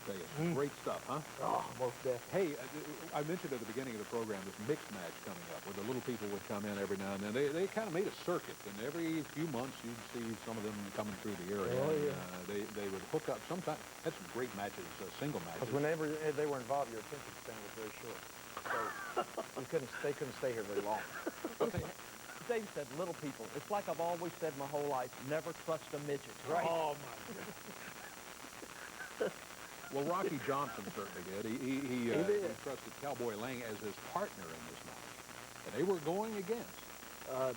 tell you. Great stuff, huh? Oh, most definitely. Hey, I mentioned at the beginning of the program this mixed match coming up where the little people would come in every now and then. They kind of made a circuit, and every few months you'd see some of them coming through the area. Oh, yeah. They would hook up. Sometimes had some great matches, single matches. Because whenever they were involved, your attention span was very short. So they couldn't stay here very long. Dave said little people. It's like I've always said my whole life, never trust a midget. Right. Oh, my goodness. Well, Rocky Johnson certainly did. He trusted Cowboy Lang as his partner in this match. And they were going against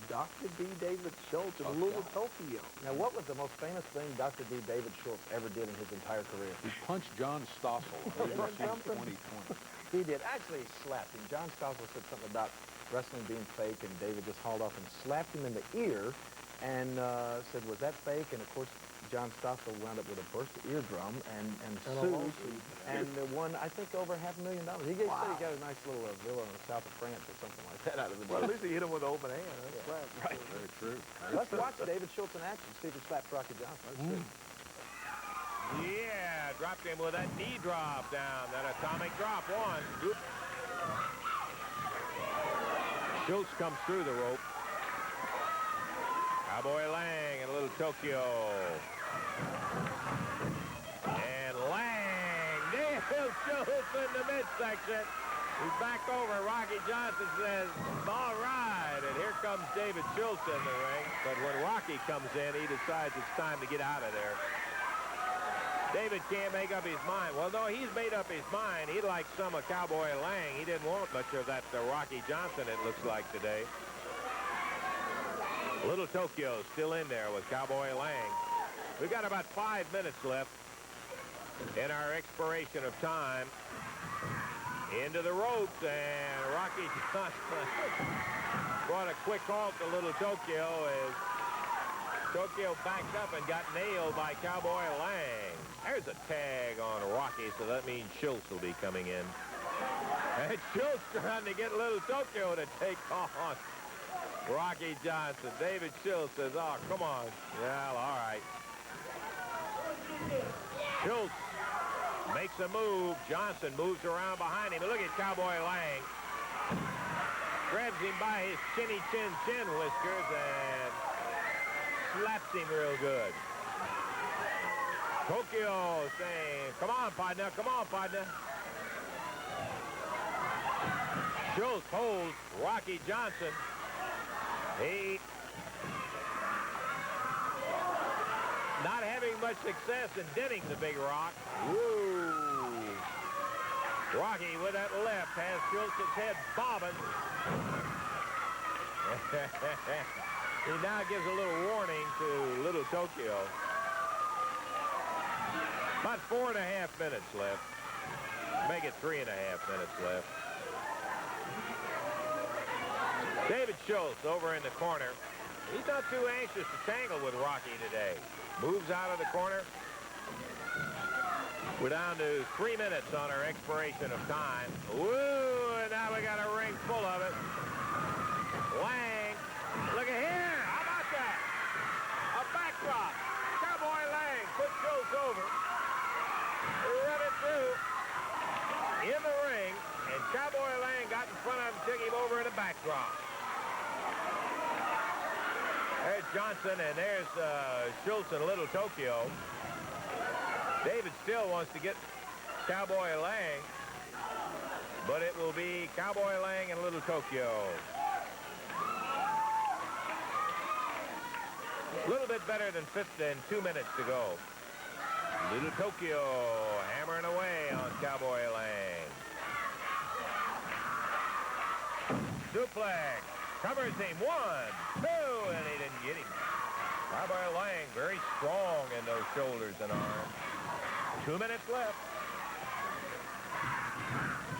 Dr. D. David Schultz of Little Tokyo. Now, what was the most famous thing Dr. D. David Schultz ever did in his entire career? He punched John Stossel on WMC 2020. He did. Actually, he slapped him. John Stossel said something about wrestling being fake, and David just hauled off and slapped him in the ear and said, was that fake? And, of course, John Stossel wound up with a burst eardrum and sued and won, I think, over $500,000. He said he got a nice little villa in the south of France or something like that out of the deal. Well, at least he hit him with an open hand. That's Right. Very true. Let's watch David Schultz in action. See if he slaps Rocky Johnson. Yeah, dropped him with that knee drop down. That atomic drop. One. Oop. Schultz comes through the rope. Cowboy Lang and Little Tokyo. And Lang. David Schultz in the midsection. He's back over. Rocky Johnson says, all right. And here comes David Schultz in the ring. But when Rocky comes in, he decides it's time to get out of there. David can't make up his mind. Well, no, he's made up his mind. He likes some of Cowboy Lang. He didn't want much of that Rocky Johnson, it looks like, today. Little Tokyo still in there with Cowboy Lang. We've got about 5 minutes left in our expiration of time. Into the ropes, and Rocky Johnson brought a quick halt to Little Tokyo as Tokyo backed up and got nailed by Cowboy Lang. There's a tag on Rocky, so that means Schultz will be coming in. And Schultz trying to get Little Tokyo to take on Rocky Johnson. David Schultz says, oh, come on. Well, all right. Schultz makes a move. Johnson moves around behind him. Look at Cowboy Lang. Grabs him by his chinny chin whiskers and slaps him real good. Tokyo saying, come on, partner, come on, partner. Schultz holds Rocky Johnson. He not having much success in denting the big rock. Woo! Rocky with that left has Schultz's head bobbing. He now gives a little warning to Little Tokyo. About 4.5 minutes left. Make it 3.5 minutes left. David Schultz over in the corner. He's not too anxious to tangle with Rocky today. Moves out of the corner. We're down to 3 minutes on our expiration of time. Woo! And now we got a ring full of it. Lang. Look at here. How about that? A backdrop. Cowboy Lang put Schultz over. Run it through. In the ring. And Cowboy Lang got in front of him, took him over in a backdrop. There's Johnson, and there's Schultz and Little Tokyo. David still wants to get Cowboy Lang, but it will be Cowboy Lang and Little Tokyo. A little bit better than 2 minutes to go. Little Tokyo hammering away on Cowboy Lang. Suplex. Covers him. 1, 2, and he didn't get him. Cowboy Lang very strong in those shoulders and arms. 2 minutes left.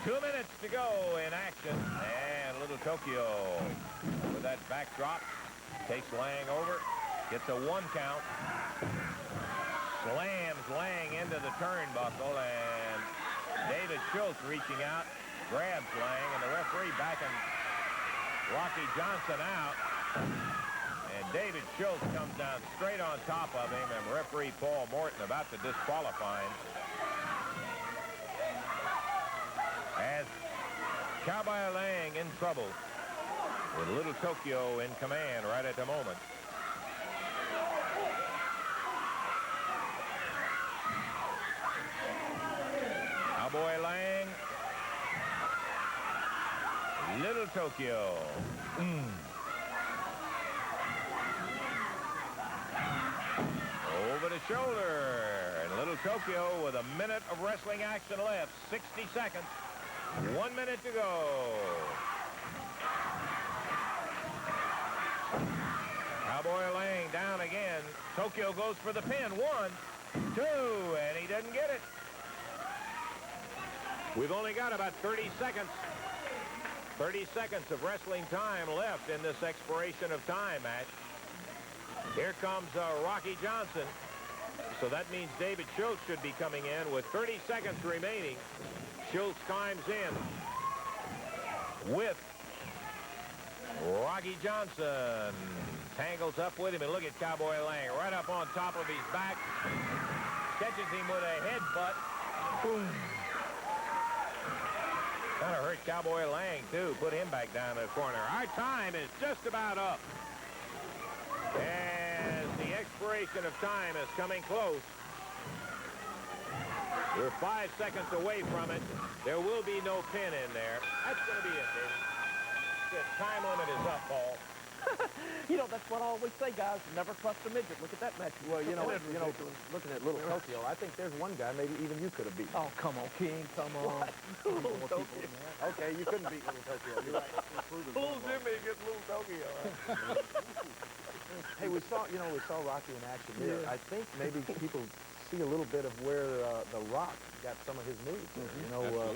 2 minutes to go in action. And Little Tokyo with that backdrop takes Lang over. Gets a 1 count. Slams Lang into the turnbuckle, and David Schultz reaching out, grabs Lang, and the referee backing Rocky Johnson out. And David Schultz comes down straight on top of him, and referee Paul Morton about to disqualify him. As Cowboy Lang in trouble with Little Tokyo in command right at the moment. Cowboy Lang. Little Tokyo. Over the shoulder. And Little Tokyo with a minute of wrestling action left. 60 seconds. 1 minute to go. Cowboy Lang down again. Tokyo goes for the pin. 1, 2, and he doesn't get it. We've only got about 30 seconds. 30 seconds of wrestling time left in this expiration of time match. Here comes Rocky Johnson. So that means David Schultz should be coming in with 30 seconds remaining. Schultz climbs in with Rocky Johnson. Tangles up with him, and look at Cowboy Lang right up on top of his back. Catches him with a headbutt. Boom. Kind of hurt Cowboy Lang, too. Put him back down in the corner. Our time is just about up. As the expiration of time is coming close. We're 5 seconds away from it. There will be no pin in there. That's going to be it, David. The time limit is up, Paul. You know, that's what I always say, guys. Never trust a midget. Look at that match. Well, you know, looking at Little Tokyo, I think there's one guy maybe even you could have beat. Oh, come on, King. Come on. Little Tokyo. Okay, you couldn't beat Little Tokyo. You're right. Pulls him against Little Tokyo. Hey, we saw Rocky in action here. I think maybe people see a little bit of where The Rock got some of his moves. You know,